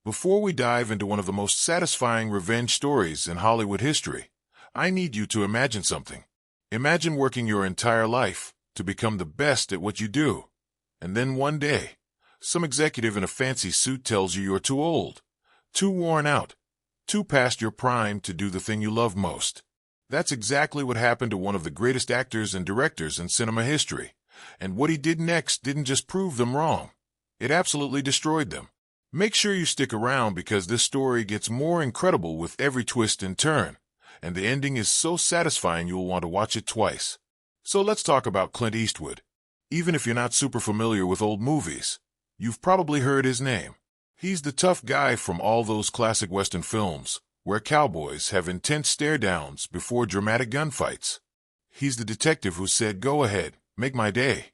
Before we dive into one of the most satisfying revenge stories in Hollywood history, I need you to imagine something. Imagine working your entire life to become the best at what you do. And then one day, some executive in a fancy suit tells you you're too old, too worn out, too past your prime to do the thing you love most. That's exactly what happened to one of the greatest actors and directors in cinema history. And what he did next didn't just prove them wrong. It absolutely destroyed them. Make sure you stick around because this story gets more incredible with every twist and turn, and the ending is so satisfying you'll want to watch it twice. So let's talk about Clint Eastwood. Even if you're not super familiar with old movies, you've probably heard his name. He's the tough guy from all those classic Western films where cowboys have intense stare-downs before dramatic gunfights. He's the detective who said, "Go ahead, make my day,"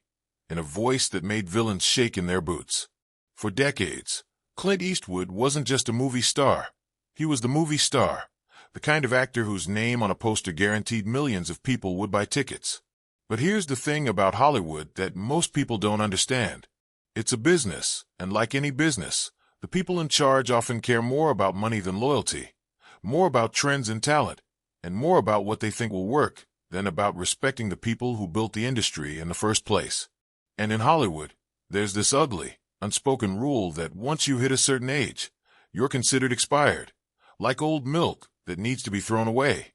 in a voice that made villains shake in their boots. For decades, Clint Eastwood wasn't just a movie star. He was the movie star, the kind of actor whose name on a poster guaranteed millions of people would buy tickets. But here's the thing about Hollywood that most people don't understand. It's a business, and like any business, the people in charge often care more about money than loyalty, more about trends and talent, and more about what they think will work than about respecting the people who built the industry in the first place. And in Hollywood, there's this ugly, unspoken rule that once you hit a certain age, you're considered expired, like old milk that needs to be thrown away,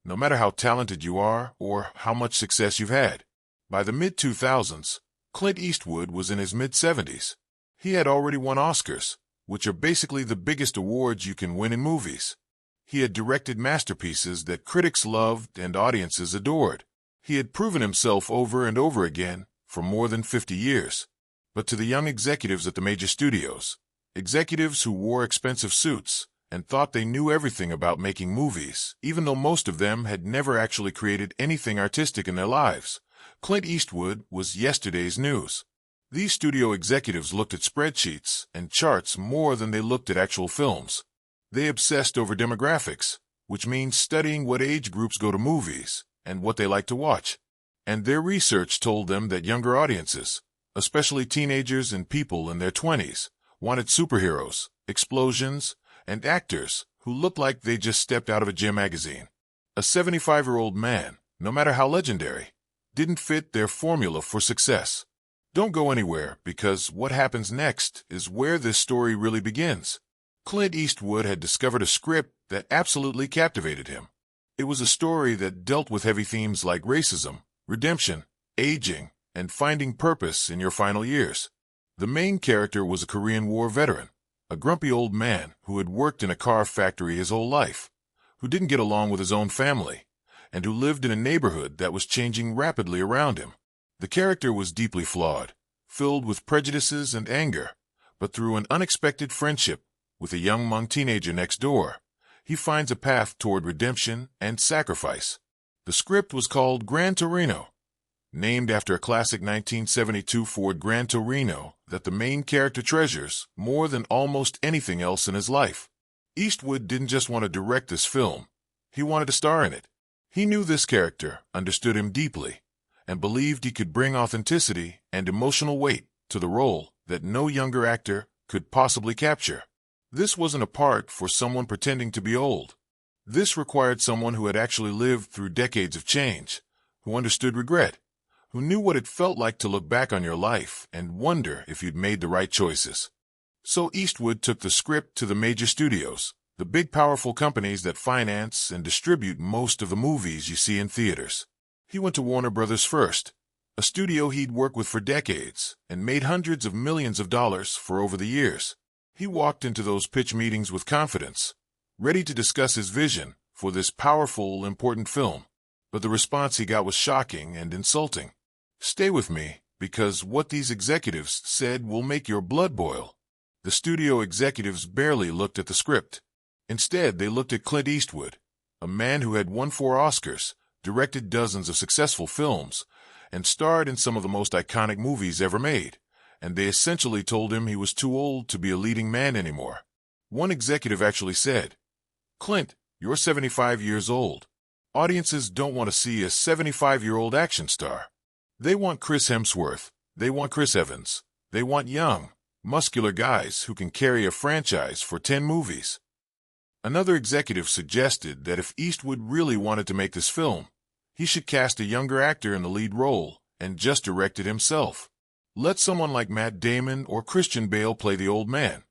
no matter how talented you are or how much success you've had. By the mid-2000s, Clint Eastwood was in his mid-70s. He had already won Oscars, which are basically the biggest awards you can win in movies. He had directed masterpieces that critics loved and audiences adored. He had proven himself over and over again for more than 50 years. But to the young executives at the major studios, executives who wore expensive suits and thought they knew everything about making movies, even though most of them had never actually created anything artistic in their lives, Clint Eastwood was yesterday's news. These studio executives looked at spreadsheets and charts more than they looked at actual films. They obsessed over demographics, which means studying what age groups go to movies and what they like to watch. And their research told them that younger audiences, especially teenagers and people in their 20s, wanted superheroes, explosions, and actors who looked like they just stepped out of a gym magazine. A 75-year-old man, no matter how legendary, didn't fit their formula for success. Don't go anywhere, because what happens next is where this story really begins. Clint Eastwood had discovered a script that absolutely captivated him. It was a story that dealt with heavy themes like racism, redemption, aging, and finding purpose in your final years. The main character was a Korean War veteran, a grumpy old man who had worked in a car factory his whole life, who didn't get along with his own family, and who lived in a neighborhood that was changing rapidly around him. The character was deeply flawed, filled with prejudices and anger, but through an unexpected friendship with a young Hmong teenager next door, he finds a path toward redemption and sacrifice. The script was called Gran Torino, named after a classic 1972 Ford Gran Torino that the main character treasures more than almost anything else in his life. Eastwood didn't just want to direct this film, he wanted to star in it. He knew this character understood him deeply and believed he could bring authenticity and emotional weight to the role that no younger actor could possibly capture. This wasn't a part for someone pretending to be old. This required someone who had actually lived through decades of change, who understood regret, who knew what it felt like to look back on your life and wonder if you'd made the right choices. So Eastwood took the script to the major studios, the big powerful companies that finance and distribute most of the movies you see in theaters. He went to Warner Brothers first, a studio he'd worked with for decades and made hundreds of millions of dollars for over the years. He walked into those pitch meetings with confidence, ready to discuss his vision for this powerful, important film. But the response he got was shocking and insulting. Stay with me, because what these executives said will make your blood boil. The studio executives barely looked at the script. Instead, they looked at Clint Eastwood, a man who had won 4 Oscars, directed dozens of successful films, and starred in some of the most iconic movies ever made. And they essentially told him he was too old to be a leading man anymore. One executive actually said, "Clint, you're 75 years old. Audiences don't want to see a 75-year-old action star. They want Chris Hemsworth. They want Chris Evans. They want young, muscular guys who can carry a franchise for 10 movies. Another executive suggested that if Eastwood really wanted to make this film, he should cast a younger actor in the lead role and just direct it himself. Let someone like Matt Damon or Christian Bale play the old man,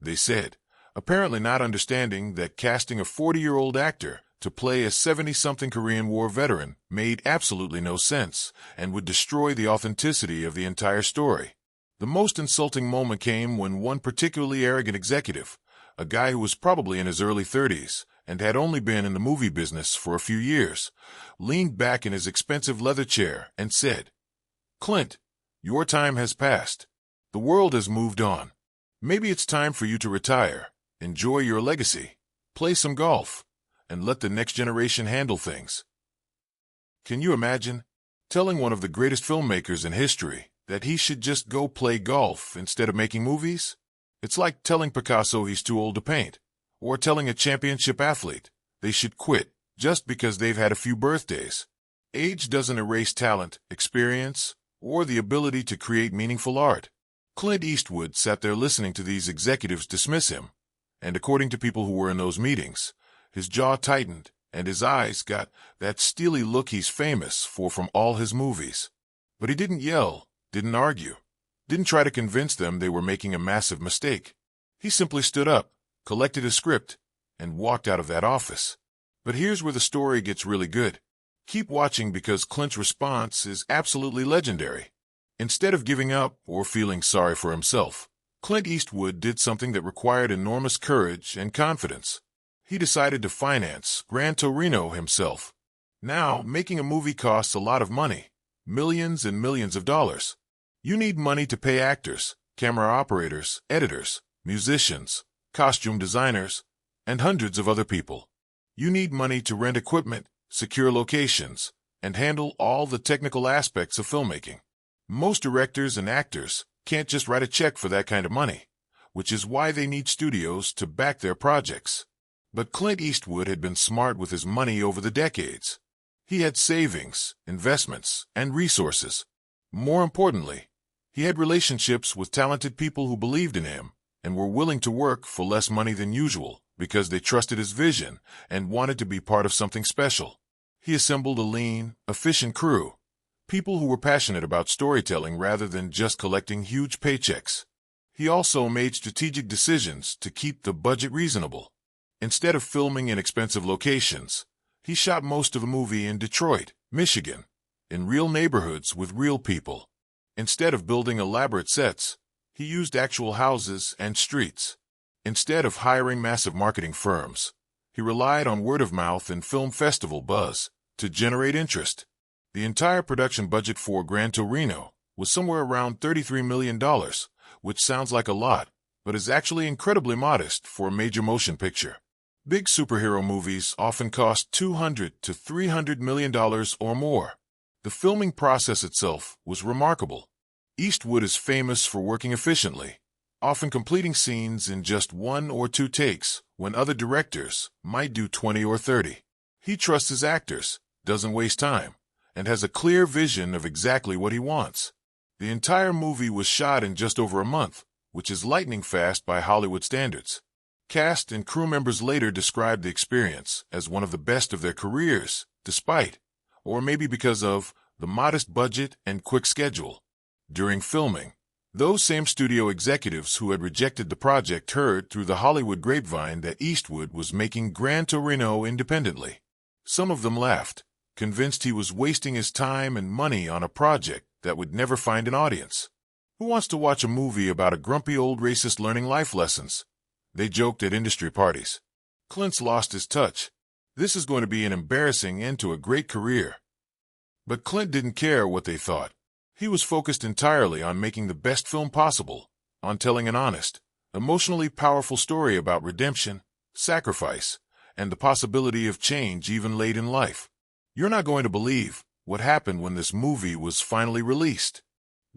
they said, apparently not understanding that casting a 40-year-old actor to play a 70-something Korean War veteran made absolutely no sense and would destroy the authenticity of the entire story. The most insulting moment came when one particularly arrogant executive, a guy who was probably in his early 30s and had only been in the movie business for a few years, leaned back in his expensive leather chair and said, "Clint, your time has passed. The world has moved on. Maybe it's time for you to retire, enjoy your legacy, play some golf, and let the next generation handle things." Can you imagine telling one of the greatest filmmakers in history that he should just go play golf instead of making movies? It's like telling Picasso he's too old to paint, or telling a championship athlete they should quit just because they've had a few birthdays. Age doesn't erase talent, experience, or the ability to create meaningful art. Clint Eastwood sat there listening to these executives dismiss him, and according to people who were in those meetings, his jaw tightened and his eyes got that steely look he's famous for from all his movies. But he didn't yell, didn't argue, didn't try to convince them they were making a massive mistake. He simply stood up, collected his script, and walked out of that office. But here's where the story gets really good. Keep watching because Clint's response is absolutely legendary. Instead of giving up or feeling sorry for himself, Clint Eastwood did something that required enormous courage and confidence. He decided to finance Gran Torino himself. Now, making a movie costs a lot of money, millions and millions of dollars. You need money to pay actors, camera operators, editors, musicians, costume designers, and hundreds of other people. You need money to rent equipment, secure locations, and handle all the technical aspects of filmmaking. Most directors and actors can't just write a check for that kind of money, which is why they need studios to back their projects. But Clint Eastwood had been smart with his money over the decades. He had savings, investments, and resources. More importantly, he had relationships with talented people who believed in him and were willing to work for less money than usual because they trusted his vision and wanted to be part of something special. He assembled a lean, efficient crew, people who were passionate about storytelling rather than just collecting huge paychecks. He also made strategic decisions to keep the budget reasonable. Instead of filming in expensive locations, he shot most of the movie in Detroit, Michigan, in real neighborhoods with real people. Instead of building elaborate sets, he used actual houses and streets. Instead of hiring massive marketing firms, he relied on word of mouth and film festival buzz to generate interest. The entire production budget for Gran Torino was somewhere around $33 million, which sounds like a lot, but is actually incredibly modest for a major motion picture. Big superhero movies often cost $200 to $300 million or more. The filming process itself was remarkable. Eastwood is famous for working efficiently, often completing scenes in just 1 or 2 takes when other directors might do 20 or 30. He trusts his actors, doesn't waste time, and has a clear vision of exactly what he wants. The entire movie was shot in just over a month, which is lightning fast by Hollywood standards. Cast and crew members later described the experience as one of the best of their careers, despite, or maybe because of, the modest budget and quick schedule. During filming, those same studio executives who had rejected the project heard through the Hollywood grapevine that Eastwood was making Gran Torino independently. Some of them laughed, convinced he was wasting his time and money on a project that would never find an audience. Who wants to watch a movie about a grumpy old racist learning life lessons? They joked at industry parties. Clint's lost his touch. This is going to be an embarrassing end to a great career. But Clint didn't care what they thought. He was focused entirely on making the best film possible, on telling an honest, emotionally powerful story about redemption, sacrifice, and the possibility of change even late in life. You're not going to believe what happened when this movie was finally released.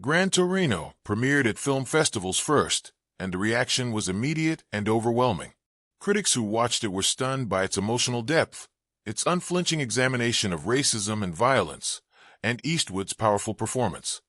Gran Torino premiered at film festivals first, and the reaction was immediate and overwhelming. Critics who watched it were stunned by its emotional depth, its unflinching examination of racism and violence, and Eastwood's powerful performance.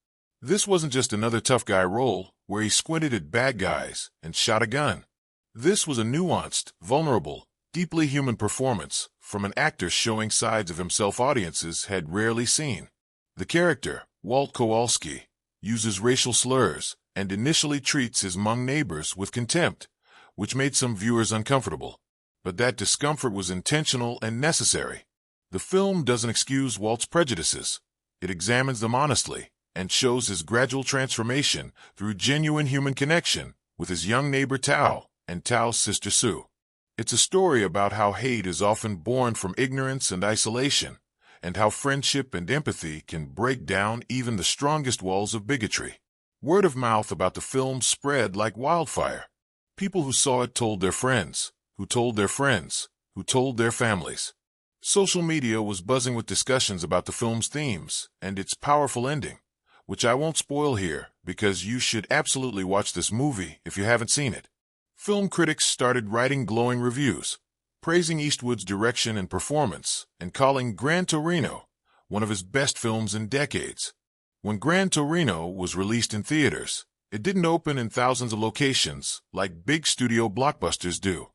This wasn't just another tough guy role where he squinted at bad guys and shot a gun. This was a nuanced, vulnerable, deeply human performance from an actor showing sides of himself audiences had rarely seen. The character, Walt Kowalski, uses racial slurs and initially treats his Hmong neighbors with contempt, which made some viewers uncomfortable. But that discomfort was intentional and necessary. The film doesn't excuse Walt's prejudices. It examines them honestly and shows his gradual transformation through genuine human connection with his young neighbor Tao and Tao's sister Sue. It's a story about how hate is often born from ignorance and isolation, and how friendship and empathy can break down even the strongest walls of bigotry. Word of mouth about the film spread like wildfire. People who saw it told their friends, who told their friends, who told their families. Social media was buzzing with discussions about the film's themes and its powerful ending, which I won't spoil here because you should absolutely watch this movie if you haven't seen it. Film critics started writing glowing reviews, praising Eastwood's direction and performance, and calling Gran Torino one of his best films in decades. When Gran Torino was released in theaters, it didn't open in thousands of locations like big studio blockbusters do.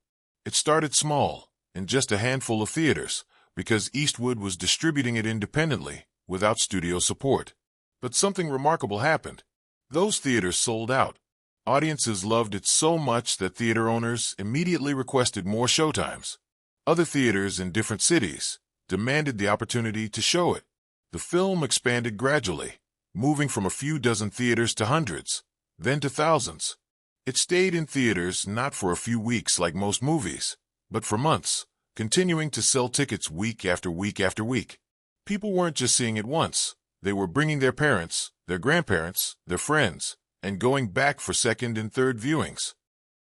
It started small, in just a handful of theaters, because Eastwood was distributing it independently, without studio support. But something remarkable happened. Those theaters sold out. Audiences loved it so much that theater owners immediately requested more showtimes. Other theaters in different cities demanded the opportunity to show it. The film expanded gradually, moving from a few dozen theaters to hundreds, then to thousands. It stayed in theaters not for a few weeks like most movies, but for months, continuing to sell tickets week after week after week. People weren't just seeing it once. They were bringing their parents, their grandparents, their friends, and going back for second and third viewings.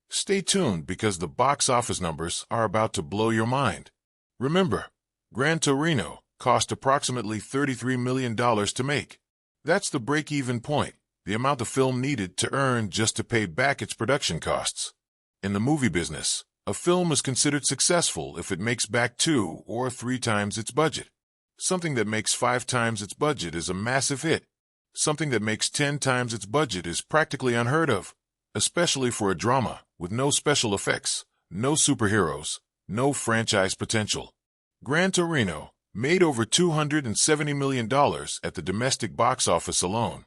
Stay tuned because the box office numbers are about to blow your mind. Remember, Gran Torino cost approximately $33 million to make. That's the break-even point, the amount the film needed to earn just to pay back its production costs. In the movie business, a film is considered successful if it makes back 2 or 3 times its budget. Something that makes 5 times its budget is a massive hit. Something that makes 10 times its budget is practically unheard of, especially for a drama with no special effects, no superheroes, no franchise potential. Gran Torino made over $270 million at the domestic box office alone.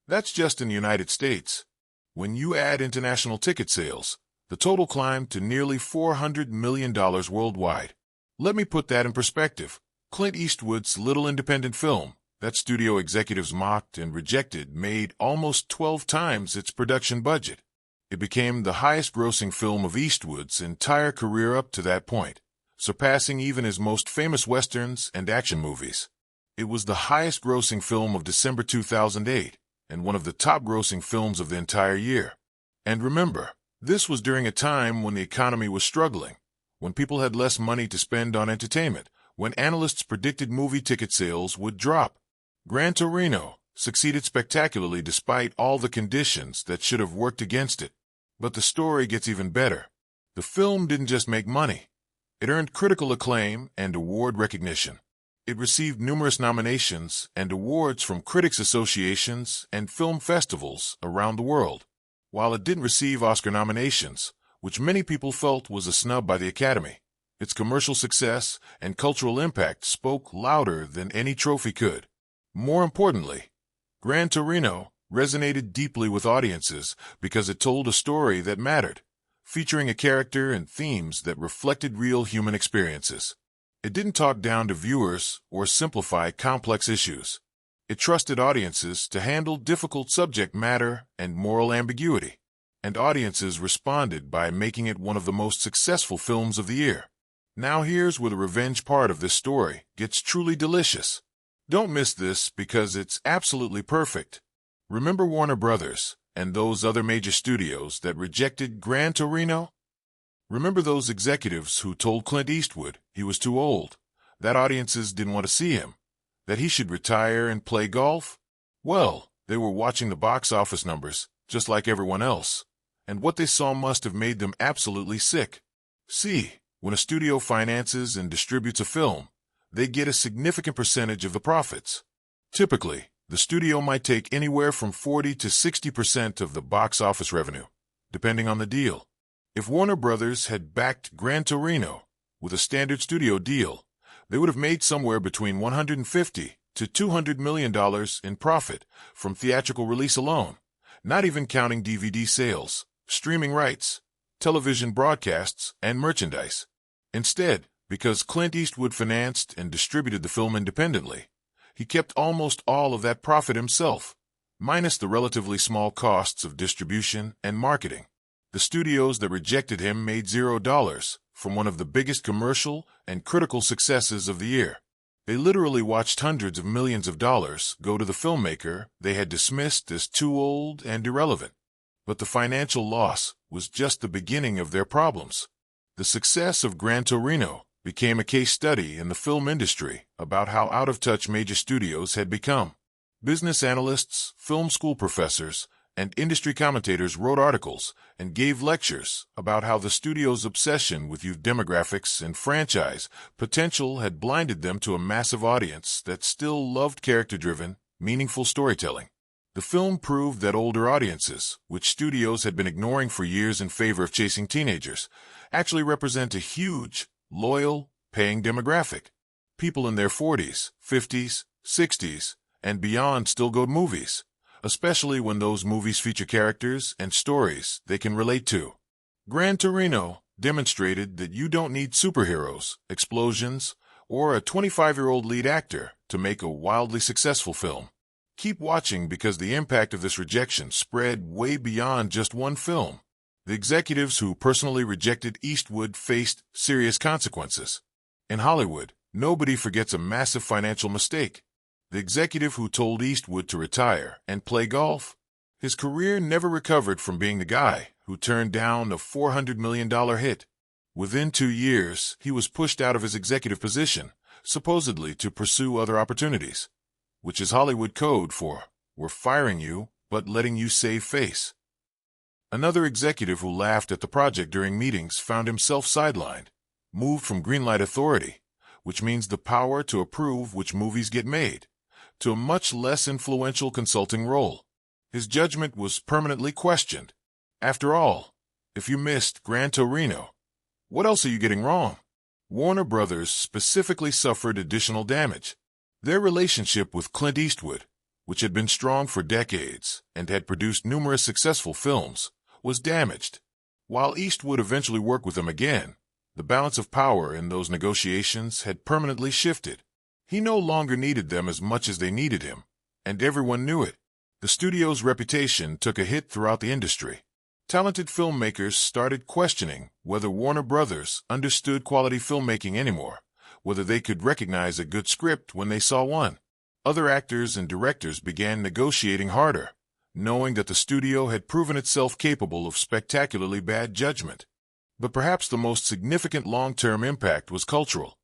That's just in the United States. When you add international ticket sales, the total climbed to nearly $400 million worldwide. Let me put that in perspective. Clint Eastwood's little independent film that studio executives mocked and rejected made almost 12 times its production budget. It became the highest-grossing film of Eastwood's entire career up to that point, surpassing even his most famous westerns and action movies. It was the highest-grossing film of December 2008 and one of the top-grossing films of the entire year. And remember, this was during a time when the economy was struggling, when people had less money to spend on entertainment, when analysts predicted movie ticket sales would drop. Gran Torino succeeded spectacularly despite all the conditions that should have worked against it. But the story gets even better. The film didn't just make money. It earned critical acclaim and award recognition. It received numerous nominations and awards from critics' associations and film festivals around the world. While it didn't receive Oscar nominations, which many people felt was a snub by the Academy, its commercial success and cultural impact spoke louder than any trophy could. More importantly, Gran Torino resonated deeply with audiences because it told a story that mattered, featuring a character and themes that reflected real human experiences. It didn't talk down to viewers or simplify complex issues. It trusted audiences to handle difficult subject matter and moral ambiguity, and audiences responded by making it one of the most successful films of the year. Now here's where the revenge part of this story gets truly delicious. Don't miss this because it's absolutely perfect. Remember Warner Brothers and those other major studios that rejected Gran Torino? Remember those executives who told Clint Eastwood he was too old, that audiences didn't want to see him, that he should retire and play golf? Well, they were watching the box office numbers, just like everyone else, and what they saw must have made them absolutely sick. See, when a studio finances and distributes a film, they get a significant percentage of the profits. Typically, The studio might take anywhere from 40 to 60% of the box office revenue, depending on the deal. If Warner Brothers had backed Gran Torino with a standard studio deal, they would have made somewhere between $150 to $200 million in profit from theatrical release alone, not even counting DVD sales, streaming rights, television broadcasts, and merchandise. Instead, because Clint Eastwood financed and distributed the film independently, he kept almost all of that profit himself, minus the relatively small costs of distribution and marketing. The studios that rejected him made $0 from one of the biggest commercial and critical successes of the year. They literally watched hundreds of millions of dollars go to the filmmaker they had dismissed as too old and irrelevant. But the financial loss was just the beginning of their problems. The success of Gran Torino became a case study in the film industry about how out of touch major studios had become. Business analysts, film school professors, and industry commentators wrote articles and gave lectures about how the studio's obsession with youth demographics and franchise potential had blinded them to a massive audience that still loved character-driven, meaningful storytelling. The film proved that older audiences, which studios had been ignoring for years in favor of chasing teenagers, actually represent a huge, loyal, paying demographic. People in their 40s, 50s, 60s, and beyond still go to movies, especially when those movies feature characters and stories they can relate to. Gran Torino demonstrated that you don't need superheroes, explosions, or a 25-year-old lead actor to make a wildly successful film. Keep watching because the impact of this rejection spread way beyond just one film. The executives who personally rejected Eastwood faced serious consequences. In Hollywood, nobody forgets a massive financial mistake. The executive who told Eastwood to retire and play golf. His career never recovered from being the guy who turned down a $400 million hit. Within 2 years, he was pushed out of his executive position, supposedly to pursue other opportunities, which is Hollywood code for, we're firing you, but letting you save face. Another executive who laughed at the project during meetings found himself sidelined, moved from greenlight authority, which means the power to approve which movies get made, to a much less influential consulting role. His judgment was permanently questioned. After all, if you missed Gran Torino, what else are you getting wrong? Warner Brothers specifically suffered additional damage. Their relationship with Clint Eastwood, which had been strong for decades and had produced numerous successful films, was damaged. While Eastwood eventually worked with them again, the balance of power in those negotiations had permanently shifted. He no longer needed them as much as they needed him, and everyone knew it. The studio's reputation took a hit throughout the industry. Talented filmmakers started questioning whether Warner Brothers understood quality filmmaking anymore, whether they could recognize a good script when they saw one. Other actors and directors began negotiating harder, knowing that the studio had proven itself capable of spectacularly bad judgment. But perhaps the most significant long-term impact was cultural.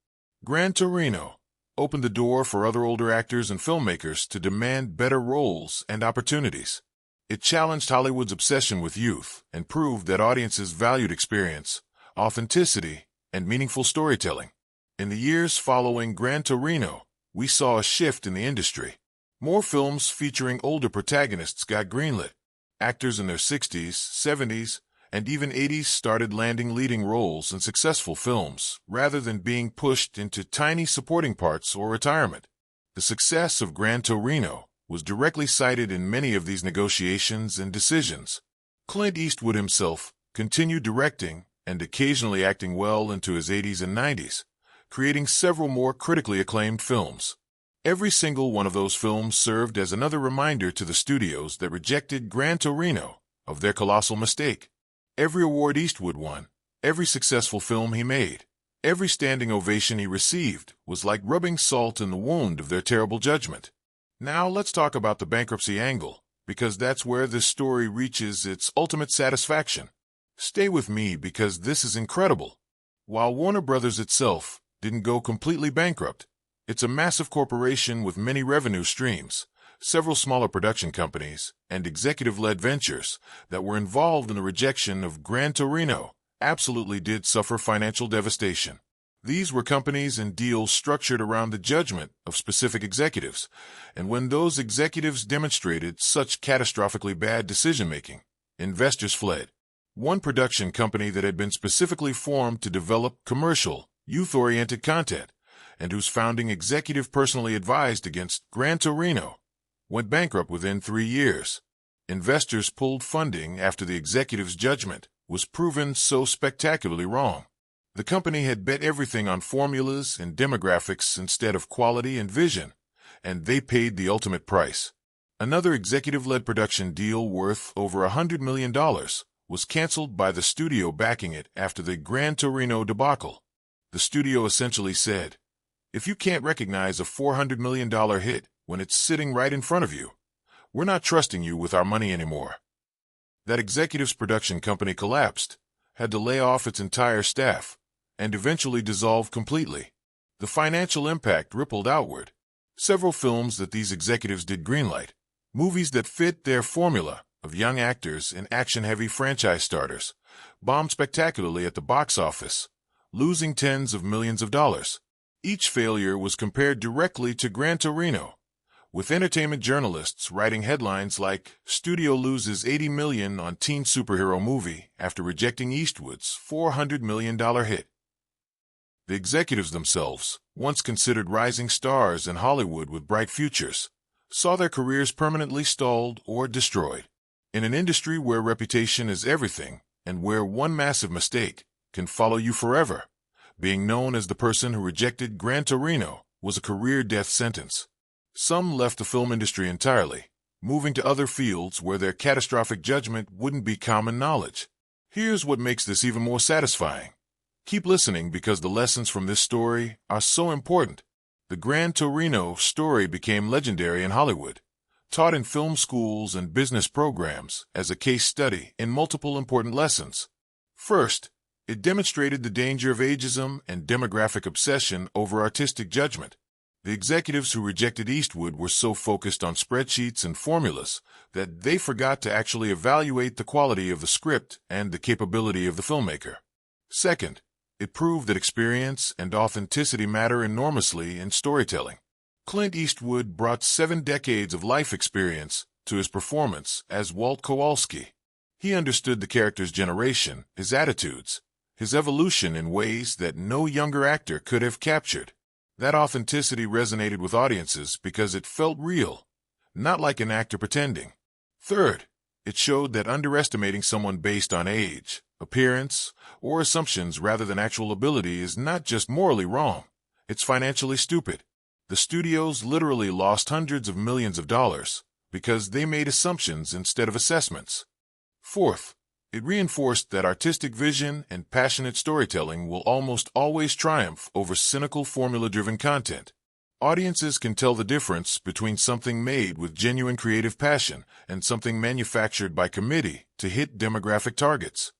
Gran Torino opened the door for other older actors and filmmakers to demand better roles and opportunities. It challenged Hollywood's obsession with youth and proved that audiences valued experience, authenticity, and meaningful storytelling. In the years following Gran Torino, we saw a shift in the industry. More films featuring older protagonists got greenlit. Actors in their 60s, 70s, and even 80s started landing leading roles in successful films rather than being pushed into tiny supporting parts or retirement. The success of Gran Torino was directly cited in many of these negotiations and decisions. Clint Eastwood himself continued directing and occasionally acting well into his 80s and 90s, creating several more critically acclaimed films. Every single one of those films served as another reminder to the studios that rejected Gran Torino of their colossal mistake. Every award Eastwood won, every successful film he made, every standing ovation he received was like rubbing salt in the wound of their terrible judgment. Now let's talk about the bankruptcy angle, because that's where this story reaches its ultimate satisfaction. Stay with me because this is incredible. While Warner Brothers itself didn't go completely bankrupt, it's a massive corporation with many revenue streams, several smaller production companies, and executive-led ventures that were involved in the rejection of Gran Torino absolutely did suffer financial devastation. These were companies and deals structured around the judgment of specific executives, and when those executives demonstrated such catastrophically bad decision-making, investors fled. One production company that had been specifically formed to develop commercial, youth-oriented content, and whose founding executive personally advised against Gran Torino, went bankrupt within 3 years. Investors pulled funding after the executive's judgment was proven so spectacularly wrong. The company had bet everything on formulas and demographics instead of quality and vision, and they paid the ultimate price. Another executive-led production deal worth over $100 million was canceled by the studio backing it after the Gran Torino debacle. The studio essentially said, "If you can't recognize a $400 million hit when it's sitting right in front of you, we're not trusting you with our money anymore." That executive's production company collapsed, had to lay off its entire staff, and eventually dissolved completely. The financial impact rippled outward. Several films that these executives did greenlight, movies that fit their formula of young actors and action-heavy franchise starters, bombed spectacularly at the box office, losing tens of millions of dollars. Each failure was compared directly to Gran Torino, with entertainment journalists writing headlines like, "Studio loses $80 million on teen superhero movie after rejecting Eastwood's $400 million hit." The executives themselves, once considered rising stars in Hollywood with bright futures, saw their careers permanently stalled or destroyed. In an industry where reputation is everything, and where one massive mistake can follow you forever, being known as the person who rejected Gran Torino was a career death sentence. Some left the film industry entirely, moving to other fields where their catastrophic judgment wouldn't be common knowledge. Here's what makes this even more satisfying. Keep listening because the lessons from this story are so important. The Gran Torino story became legendary in Hollywood, taught in film schools and business programs as a case study in multiple important lessons. First, it demonstrated the danger of ageism and demographic obsession over artistic judgment. The executives who rejected Eastwood were so focused on spreadsheets and formulas that they forgot to actually evaluate the quality of the script and the capability of the filmmaker. Second, it proved that experience and authenticity matter enormously in storytelling. Clint Eastwood brought 7 decades of life experience to his performance as Walt Kowalski. He understood the character's generation, his attitudes, his evolution in ways that no younger actor could have captured. That authenticity resonated with audiences because it felt real, not like an actor pretending. Third, it showed that underestimating someone based on age, appearance, or assumptions rather than actual ability is not just morally wrong, it's financially stupid. The studios literally lost hundreds of millions of dollars because they made assumptions instead of assessments. Fourth, it reinforced that artistic vision and passionate storytelling will almost always triumph over cynical formula-driven content. Audiences can tell the difference between something made with genuine creative passion and something manufactured by committee to hit demographic targets.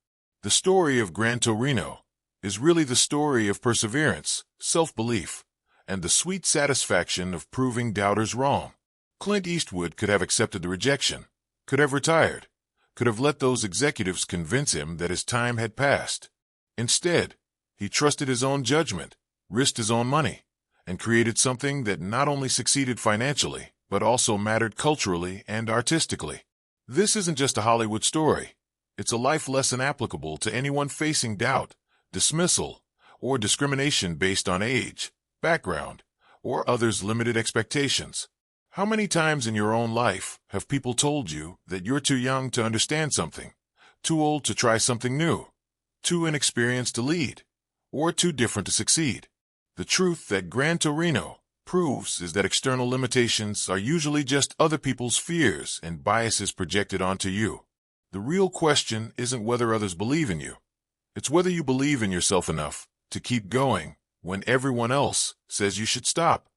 The story of Gran Torino is really the story of perseverance, self-belief, and the sweet satisfaction of proving doubters wrong. Clint Eastwood could have accepted the rejection, could have retired, could have let those executives convince him that his time had passed. Instead, he trusted his own judgment, risked his own money, and created something that not only succeeded financially, but also mattered culturally and artistically. This isn't just a Hollywood story. It's a life lesson applicable to anyone facing doubt, dismissal, or discrimination based on age, background, or others' limited expectations. How many times in your own life have people told you that you're too young to understand something, too old to try something new, too inexperienced to lead, or too different to succeed? The truth that Gran Torino proves is that external limitations are usually just other people's fears and biases projected onto you. The real question isn't whether others believe in you. It's whether you believe in yourself enough to keep going when everyone else says you should stop.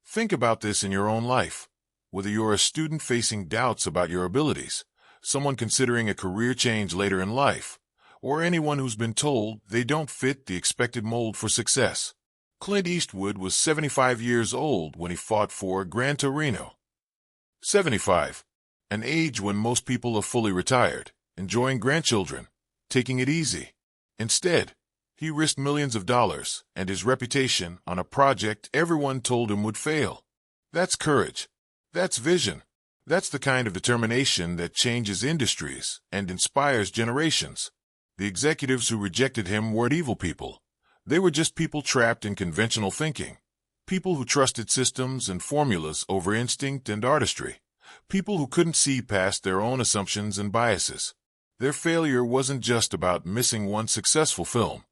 Think about this in your own life. Whether you're a student facing doubts about your abilities, someone considering a career change later in life, or anyone who's been told they don't fit the expected mold for success. Clint Eastwood was 75 years old when he fought for Gran Torino. 75. An age when most people are fully retired, enjoying grandchildren, taking it easy. Instead, He risked millions of dollars and his reputation on a project everyone told him would fail. That's courage. That's vision. That's the kind of determination that changes industries and inspires generations. The executives who rejected him weren't evil people. They were just people trapped in conventional thinking. People who trusted systems and formulas over instinct and artistry. People who couldn't see past their own assumptions and biases. Their failure wasn't just about missing one successful film.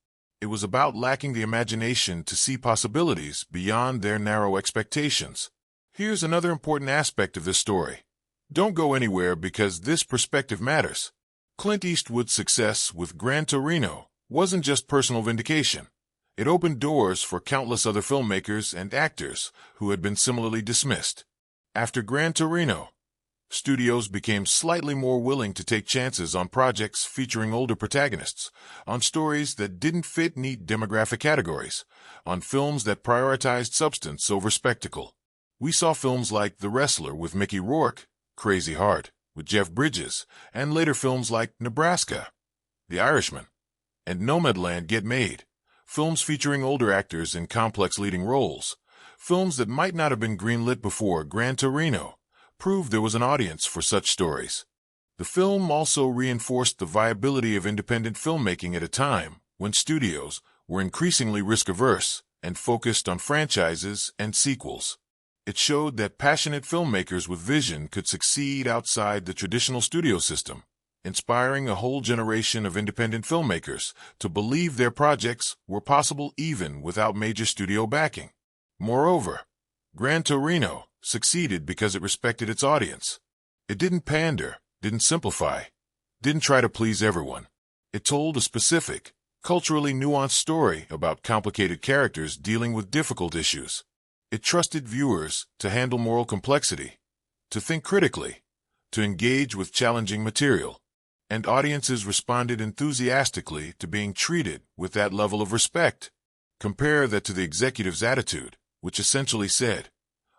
It was about lacking the imagination to see possibilities beyond their narrow expectations. Here's another important aspect of this story. Don't go anywhere because this perspective matters. Clint Eastwood's success with Gran Torino wasn't just personal vindication. It opened doors for countless other filmmakers and actors who had been similarly dismissed. After Gran Torino, studios became slightly more willing to take chances on projects featuring older protagonists, on stories that didn't fit neat demographic categories, on films that prioritized substance over spectacle. We saw films like The Wrestler with Mickey Rourke, Crazy Heart with Jeff Bridges, and later films like Nebraska, The Irishman, and Nomadland get made. Films featuring older actors in complex leading roles. Films that might not have been greenlit before Gran Torino proved there was an audience for such stories. The film also reinforced the viability of independent filmmaking at a time when studios were increasingly risk-averse and focused on franchises and sequels. It showed that passionate filmmakers with vision could succeed outside the traditional studio system, inspiring a whole generation of independent filmmakers to believe their projects were possible even without major studio backing. Moreover, Gran Torino succeeded because it respected its audience. It didn't pander, didn't simplify, didn't try to please everyone. It told a specific, culturally nuanced story about complicated characters dealing with difficult issues. It trusted viewers to handle moral complexity, to think critically, to engage with challenging material. And audiences responded enthusiastically to being treated with that level of respect. Compare that to the executive's attitude, which essentially said,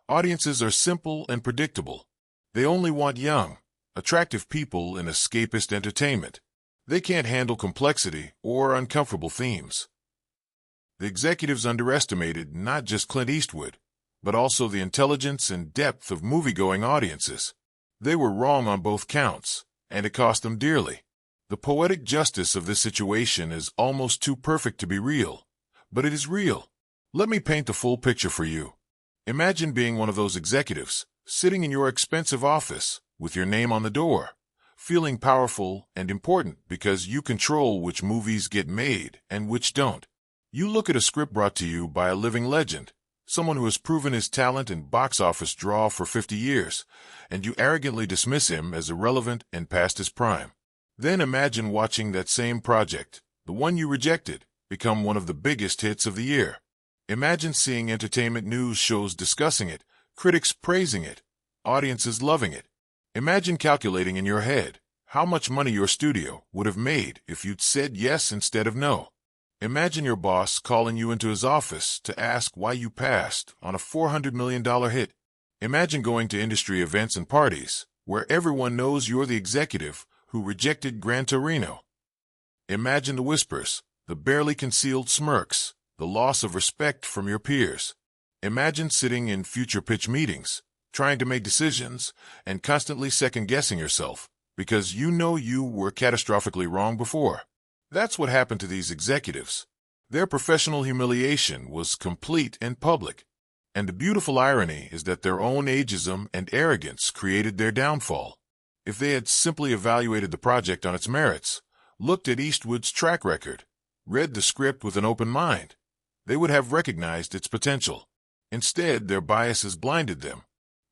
audiences are simple and predictable. They only want young, attractive people in escapist entertainment. They can't handle complexity or uncomfortable themes. The executives underestimated not just Clint Eastwood, but also the intelligence and depth of movie-going audiences. They were wrong on both counts, and it cost them dearly. The poetic justice of this situation is almost too perfect to be real, but it is real. Let me paint the full picture for you. Imagine being one of those executives, sitting in your expensive office, with your name on the door, feeling powerful and important because you control which movies get made and which don't. You look at a script brought to you by a living legend, someone who has proven his talent and box office draw for 50 years, and you arrogantly dismiss him as irrelevant and past his prime. Then imagine watching that same project, the one you rejected, become one of the biggest hits of the year. Imagine seeing entertainment news shows discussing it, critics praising it, audiences loving it. Imagine calculating in your head how much money your studio would have made if you'd said yes instead of no. Imagine your boss calling you into his office to ask why you passed on a $400 million hit. Imagine going to industry events and parties where everyone knows you're the executive who rejected Gran Torino. Imagine the whispers, the barely concealed smirks, the loss of respect from your peers. Imagine sitting in future pitch meetings, trying to make decisions, and constantly second-guessing yourself because you know you were catastrophically wrong before. That's what happened to these executives. Their professional humiliation was complete and public. And the beautiful irony is that their own ageism and arrogance created their downfall. If they had simply evaluated the project on its merits, looked at Eastwood's track record, read the script with an open mind, they would have recognized its potential. Instead, their biases blinded them.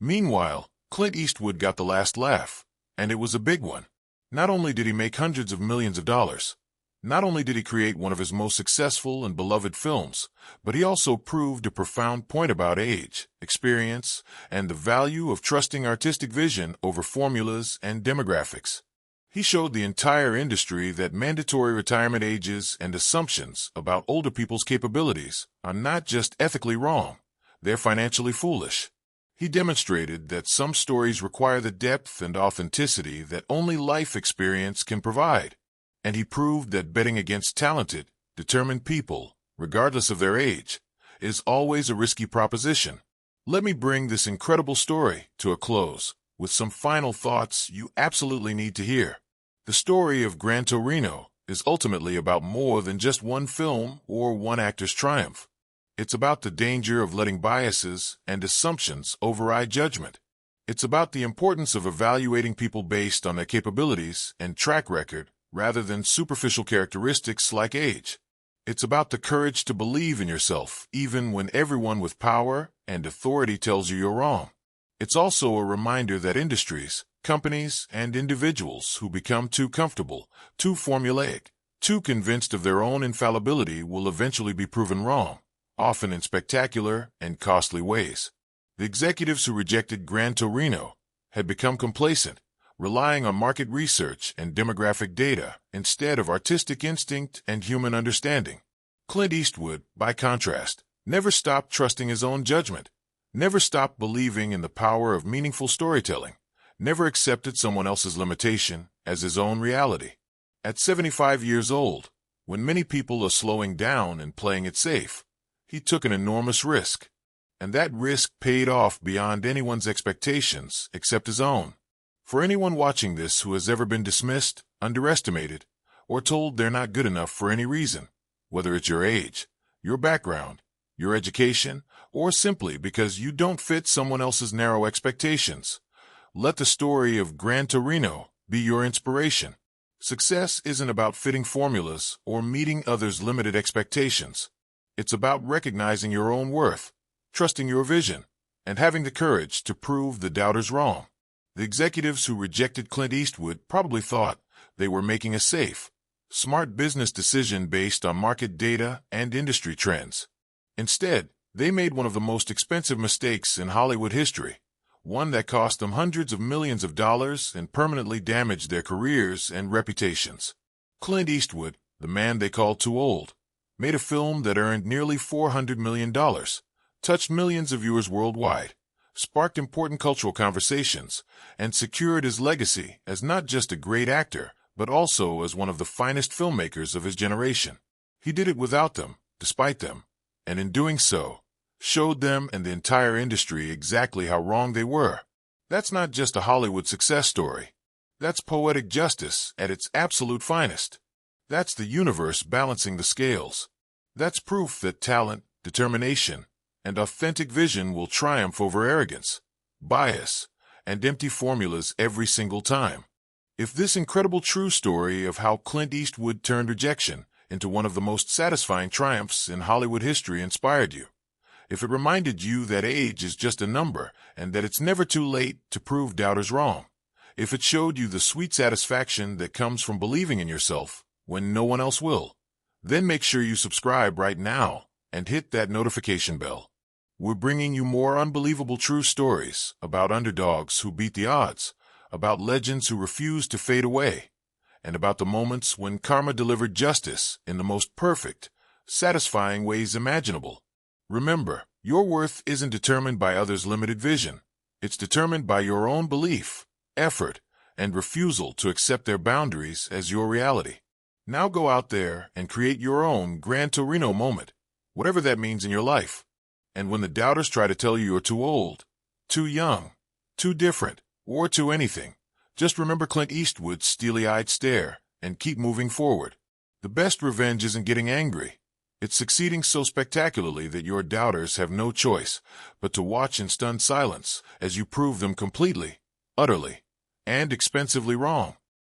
Meanwhile, Clint Eastwood got the last laugh, and it was a big one. Not only did he make hundreds of millions of dollars, not only did he create one of his most successful and beloved films, but he also proved a profound point about age, experience, and the value of trusting artistic vision over formulas and demographics. He showed the entire industry that mandatory retirement ages and assumptions about older people's capabilities are not just ethically wrong, they're financially foolish. He demonstrated that some stories require the depth and authenticity that only life experience can provide. And he proved that betting against talented, determined people, regardless of their age, is always a risky proposition. Let me bring this incredible story to a close with some final thoughts you absolutely need to hear. The story of Gran Torino is ultimately about more than just one film or one actor's triumph. It's about the danger of letting biases and assumptions override judgment. It's about the importance of evaluating people based on their capabilities and track record rather than superficial characteristics like age. It's about the courage to believe in yourself even when everyone with power and authority tells you you're wrong. It's also a reminder that industries, companies, and individuals who become too comfortable, too formulaic, too convinced of their own infallibility will eventually be proven wrong, often in spectacular and costly ways. The executives who rejected Gran Torino had become complacent, relying on market research and demographic data instead of artistic instinct and human understanding. Clint Eastwood, by contrast, never stopped trusting his own judgment, never stopped believing in the power of meaningful storytelling, never accepted someone else's limitation as his own reality. At 75 years old, when many people are slowing down and playing it safe, he took an enormous risk. And that risk paid off beyond anyone's expectations except his own. For anyone watching this who has ever been dismissed, underestimated, or told they're not good enough for any reason, whether it's your age, your background, your education, or simply because you don't fit someone else's narrow expectations, let the story of Gran Torino be your inspiration. Success isn't about fitting formulas or meeting others' limited expectations. It's about recognizing your own worth, trusting your vision, and having the courage to prove the doubters wrong. The executives who rejected Clint Eastwood probably thought they were making a safe, smart business decision based on market data and industry trends. Instead, they made one of the most expensive mistakes in Hollywood history, one that cost them hundreds of millions of dollars and permanently damaged their careers and reputations. Clint Eastwood, the man they called too old, made a film that earned nearly $400 million, touched millions of viewers worldwide, sparked important cultural conversations, and secured his legacy as not just a great actor, but also as one of the finest filmmakers of his generation. He did it without them, despite them, and in doing so, showed them and the entire industry exactly how wrong they were. That's not just a Hollywood success story. That's poetic justice at its absolute finest. That's the universe balancing the scales. That's proof that talent, determination, and authentic vision will triumph over arrogance, bias, and empty formulas every single time. If this incredible true story of how Clint Eastwood turned rejection into one of the most satisfying triumphs in Hollywood history inspired you, if it reminded you that age is just a number and that it's never too late to prove doubters wrong, if it showed you the sweet satisfaction that comes from believing in yourself when no one else will, then make sure you subscribe right now and hit that notification bell. We're bringing you more unbelievable true stories about underdogs who beat the odds, about legends who refuse to fade away, and about the moments when karma delivered justice in the most perfect, satisfying ways imaginable. Remember, your worth isn't determined by others' limited vision. It's determined by your own belief, effort, and refusal to accept their boundaries as your reality. Now go out there and create your own Gran Torino moment, whatever that means in your life. And when the doubters try to tell you you're too old, too young, too different, or too anything, just remember Clint Eastwood's steely-eyed stare and keep moving forward. The best revenge isn't getting angry. It's succeeding so spectacularly that your doubters have no choice but to watch in stunned silence as you prove them completely, utterly, and expensively wrong.